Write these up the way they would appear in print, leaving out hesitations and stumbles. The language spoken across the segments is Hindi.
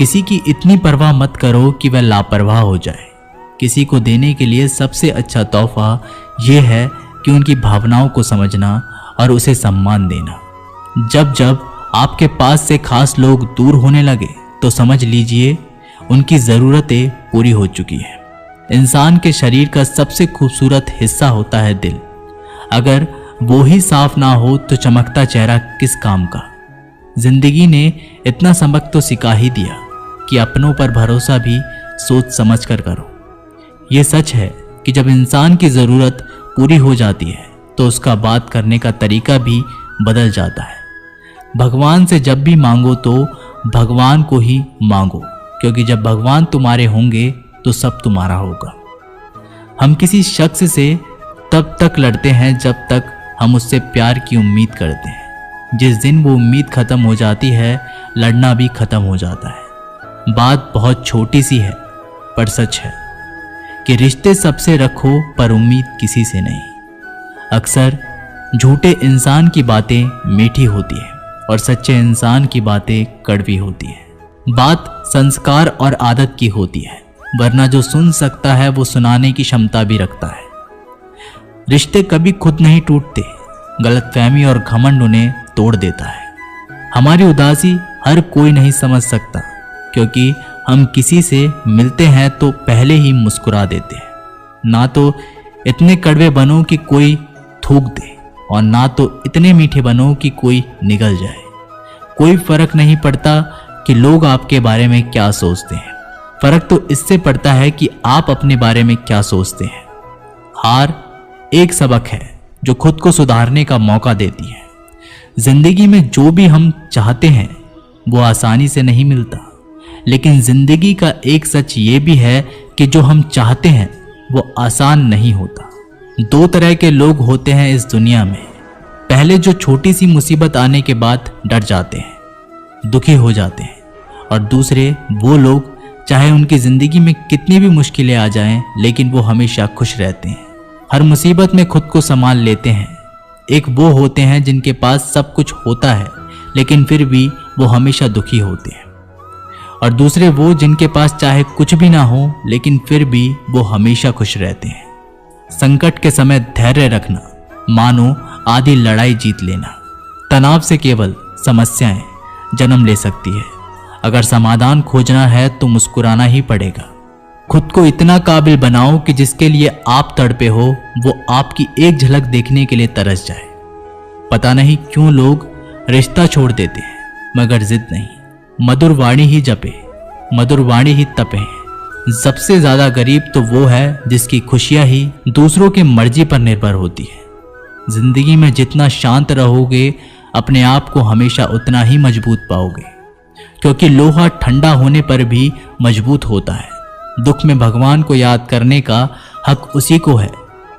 किसी की इतनी परवाह मत करो कि वह लापरवाह हो जाए। किसी को देने के लिए सबसे अच्छा तोहफा यह है कि उनकी भावनाओं को समझना और उसे सम्मान देना। जब जब आपके पास से खास लोग दूर होने लगे तो समझ लीजिए उनकी ज़रूरतें पूरी हो चुकी है। इंसान के शरीर का सबसे खूबसूरत हिस्सा होता है दिल। अगर वो ही साफ ना हो तो चमकता चेहरा किस काम का। जिंदगी ने इतना सबक तो सिखा ही दिया कि अपनों पर भरोसा भी सोच समझ कर करो। ये सच है कि जब इंसान की ज़रूरत पूरी हो जाती है तो उसका बात करने का तरीका भी बदल जाता है। भगवान से जब भी मांगो तो भगवान को ही मांगो, क्योंकि जब भगवान तुम्हारे होंगे तो सब तुम्हारा होगा। हम किसी शख्स से तब तक लड़ते हैं जब तक हम उससे प्यार की उम्मीद करते हैं। जिस दिन वो उम्मीद खत्म हो जाती है, लड़ना भी खत्म हो जाता है। बात बहुत छोटी सी है पर सच है कि रिश्ते सबसे रखो पर उम्मीद किसी से नहीं। अक्सर झूठे इंसान की बातें मीठी होती है और सच्चे इंसान की बातें कड़वी होती है। बात संस्कार और आदत की होती है, वरना जो सुन सकता है वो सुनाने की क्षमता भी रखता है। रिश्ते कभी खुद नहीं टूटते, गलतफहमी और घमंड उन्हें तोड़ देता है। हमारी उदासी हर कोई नहीं समझ सकता, क्योंकि हम किसी से मिलते हैं तो पहले ही मुस्कुरा देते हैं। ना तो इतने कड़वे बनो कि कोई थूक दे और ना तो इतने मीठे बनो कि कोई निगल जाए। कोई फर्क नहीं पड़ता कि लोग आपके बारे में क्या सोचते हैं, फर्क तो इससे पड़ता है कि आप अपने बारे में क्या सोचते हैं। हार एक सबक है जो खुद को सुधारने का मौका देती है। जिंदगी में जो भी हम चाहते हैं वो आसानी से नहीं मिलता, लेकिन जिंदगी का एक सच ये भी है कि जो हम चाहते हैं वो आसान नहीं होता। दो तरह के लोग होते हैं इस दुनिया में। पहले जो छोटी सी मुसीबत आने के बाद डर जाते हैं, दुखी हो जाते हैं, और दूसरे वो लोग चाहे उनकी जिंदगी में कितनी भी मुश्किलें आ जाएं, लेकिन वो हमेशा खुश रहते हैं, हर मुसीबत में खुद को संभाल लेते हैं। एक वो होते हैं जिनके पास सब कुछ होता है लेकिन फिर भी वो हमेशा दुखी होते हैं, और दूसरे वो जिनके पास चाहे कुछ भी ना हो लेकिन फिर भी वो हमेशा खुश रहते हैं। संकट के समय धैर्य रखना मानो आधी लड़ाई जीत लेना। तनाव से केवल समस्याएं जन्म ले सकती है। अगर समाधान खोजना है तो मुस्कुराना ही पड़ेगा। खुद को इतना काबिल बनाओ कि जिसके लिए आप तड़पे हो वो आपकी एक झलक देखने के लिए तरस जाए। पता नहीं क्यों लोग रिश्ता छोड़ देते हैं, मगर जिद नहीं। मधुर वाणी ही जपे, मधुर वाणी ही तपे। सबसे ज्यादा गरीब तो वो है जिसकी खुशियां ही दूसरों की मर्जी पर निर्भर होती है। जिंदगी में जितना शांत रहोगे अपने आप को हमेशा उतना ही मजबूत पाओगे, क्योंकि लोहा ठंडा होने पर भी मजबूत होता है। दुख में भगवान को याद करने का हक उसी को है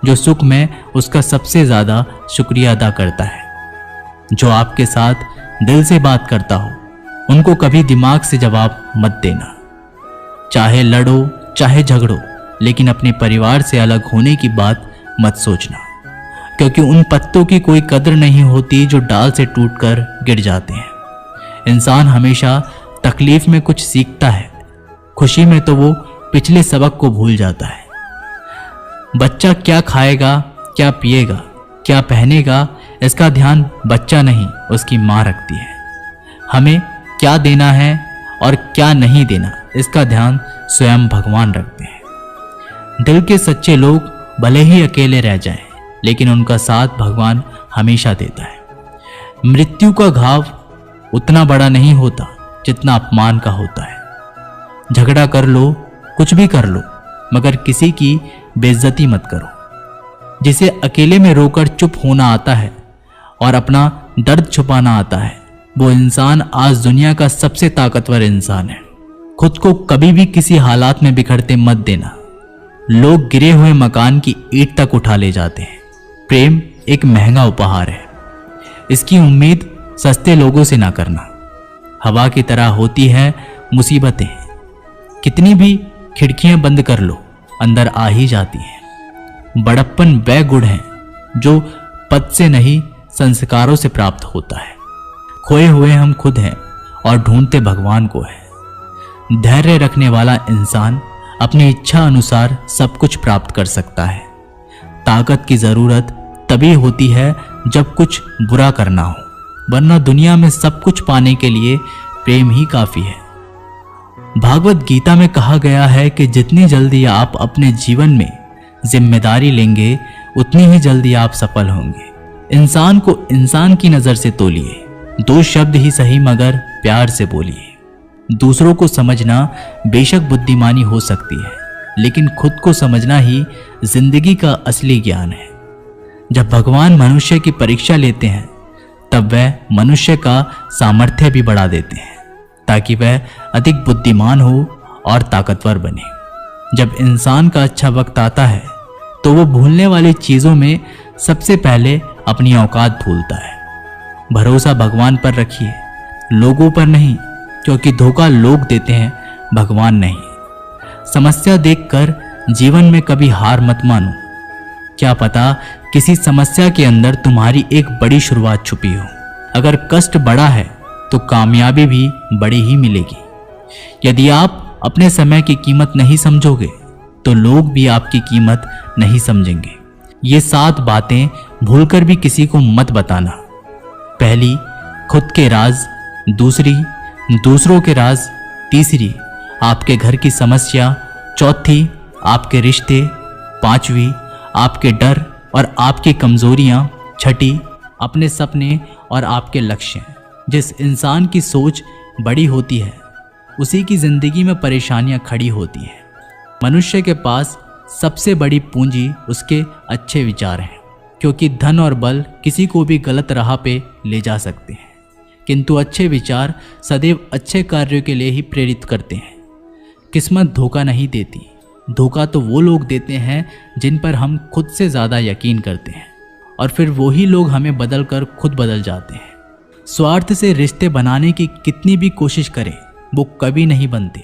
जो सुख में उसका सबसे ज्यादा शुक्रिया अदा करता है। जो आपके साथ दिल से बात करता हो उनको कभी दिमाग से जवाब मत देना। चाहे लड़ो चाहे झगड़ो, लेकिन अपने परिवार से अलग होने की बात मत सोचना, क्योंकि उन पत्तों की कोई कदर नहीं होती जो डाल से टूटकर गिर जाते हैं। इंसान हमेशा तकलीफ में कुछ सीखता है, खुशी में तो वो पिछले सबक को भूल जाता है। बच्चा क्या खाएगा, क्या पिएगा, क्या पहनेगा, इसका ध्यान बच्चा नहीं उसकी माँ रखती है। हमें क्या देना है और क्या नहीं देना, इसका ध्यान स्वयं भगवान रखते हैं। दिल के सच्चे लोग भले ही अकेले रह जाएं, लेकिन उनका साथ भगवान हमेशा देता है। मृत्यु का घाव उतना बड़ा नहीं होता जितना अपमान का होता है। झगड़ा कर लो, कुछ भी कर लो, मगर किसी की बेइज्जती मत करो। जिसे अकेले में रोकर चुप होना आता है और अपना दर्द छुपाना आता है, वो इंसान आज दुनिया का सबसे ताकतवर इंसान है। खुद को कभी भी किसी हालात में बिखरते मत देना। लोग गिरे हुए मकान की ईंट तक उठा ले जाते हैं। प्रेम एक महंगा उपहार है, इसकी उम्मीद सस्ते लोगों से ना करना। हवा की तरह होती है मुसीबतें, कितनी भी खिड़कियां बंद कर लो अंदर आ ही जाती हैं। बड़प्पन वह गुण है जो पद से नहीं संस्कारों से प्राप्त होता है। खोए हुए हम खुद हैं और ढूंढते भगवान को है। धैर्य रखने वाला इंसान अपनी इच्छा अनुसार सब कुछ प्राप्त कर सकता है। ताकत की जरूरत तभी होती है जब कुछ बुरा करना हो, वरना दुनिया में सब कुछ पाने के लिए प्रेम ही काफी है। भागवत गीता में कहा गया है कि जितनी जल्दी आप अपने जीवन में जिम्मेदारी लेंगे उतनी ही जल्दी आप सफल होंगे। इंसान को इंसान की नजर से तोलिए, 2 शब्द ही सही मगर प्यार से बोलिए। दूसरों को समझना बेशक बुद्धिमानी हो सकती है, लेकिन खुद को समझना ही जिंदगी का असली ज्ञान है। जब भगवान मनुष्य की परीक्षा लेते हैं तब वह मनुष्य का सामर्थ्य भी बढ़ा देते हैं ताकि वह अधिक बुद्धिमान हो और ताकतवर बने। जब इंसान का अच्छा वक्त आता है तो वो भूलने वाली चीजों में सबसे पहले अपनी औकात भूलता है। भरोसा भगवान पर रखिए, लोगों पर नहीं, क्योंकि धोखा लोग देते हैं, भगवान नहीं। समस्या देखकर जीवन में कभी हार मत मानो। क्या पता किसी समस्या के अंदर तुम्हारी एक बड़ी शुरुआत छुपी हो। अगर कष्ट बड़ा है तो कामयाबी भी बड़ी ही मिलेगी। यदि आप अपने समय की कीमत नहीं समझोगे तो लोग भी आपकी कीमत नहीं समझेंगे। ये 7 बातें भूलकर भी किसी को मत बताना। पहली, खुद के राज। दूसरी, दूसरों के राज। तीसरी, आपके घर की समस्या। चौथी, आपके रिश्ते। 5वीं, आपके डर और आपकी कमजोरियां। 6ठी, अपने सपने और आपके लक्ष्य। जिस इंसान की सोच बड़ी होती है उसी की जिंदगी में परेशानियां खड़ी होती हैं। मनुष्य के पास सबसे बड़ी पूंजी उसके अच्छे विचार हैं, क्योंकि धन और बल किसी को भी गलत राह पे ले जा सकते हैं, किंतु अच्छे विचार सदैव अच्छे कार्यों के लिए ही प्रेरित करते हैं। किस्मत धोखा नहीं देती, धोखा तो वो लोग देते हैं जिन पर हम खुद से ज़्यादा यकीन करते हैं, और फिर वही लोग हमें बदल कर खुद बदल जाते हैं। स्वार्थ से रिश्ते बनाने की कितनी भी कोशिश करें वो कभी नहीं बनते।